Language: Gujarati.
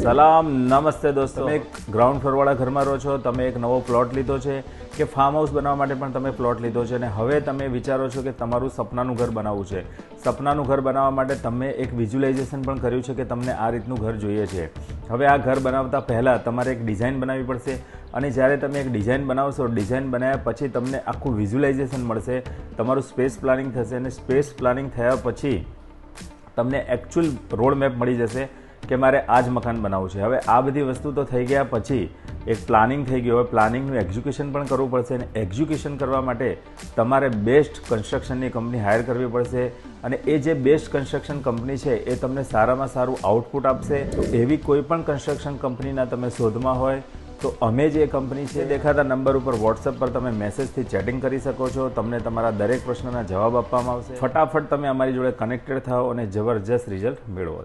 સલામ નમસ્તે દોસ્તો, તમે એક ગ્રાઉન્ડ ફ્લોરવાળા ઘરમાં રહો છો, તમે એક નવો પ્લોટ લીધો છે કે ફાર્મ હાઉસ બનાવવા માટે પણ તમે પ્લોટ લીધો છે અને હવે તમે વિચારો છો કે તમારું સપનાનું ઘર બનાવવું છે. સપનાનું ઘર બનાવવા માટે તમે એક વિઝ્યુલાઇઝેશન પણ કર્યું છે કે તમને આ રીતનું ઘર જોઈએ છે. હવે આ ઘર બનાવતા પહેલાં તમારે એક ડિઝાઇન બનાવવી પડશે અને જ્યારે તમે એક ડિઝાઇન બનાવશો, ડિઝાઇન બનાવ્યા પછી તમને આખું વિઝ્યુલાઇઝેશન મળશે, તમારું સ્પેસ પ્લાનિંગ થશે અને સ્પેસ પ્લાનિંગ થયા પછી તમને એકચ્યુઅલ રોડ મેપ મળી જશે કે મારે આ જ મકાન બનાવવું છે. હવે આ બધી વસ્તુ તો થઈ ગયા પછી એક પ્લાનિંગ થઈ ગયું. હવે પ્લાનિંગનું એક્ઝિક્યુશન પણ કરવું પડશે અને એક્ઝિક્યુશન કરવા માટે તમારે બેસ્ટ કન્સ્ટ્રક્શનની કંપની હાયર કરવી પડશે અને એ જે બેસ્ટ કન્સ્ટ્રક્શન કંપની છે એ તમને સારામાં સારું આઉટપુટ આપશે. તો એવી કોઈ પણ કન્સ્ટ્રક્શન કંપનીના તમે શોધમાં હોય તો અમે જે કંપની છે દેખાતા નંબર ઉપર વોટ્સએપ પર તમે મેસેજથી ચેટિંગ કરી શકો છો. તમને તમારા દરેક પ્રશ્નના જવાબ આપવામાં આવશે. ફટાફટ તમે અમારી જોડે કનેક્ટેડ થાઓ અને જબરજસ્ત રિઝલ્ટ મેળવો.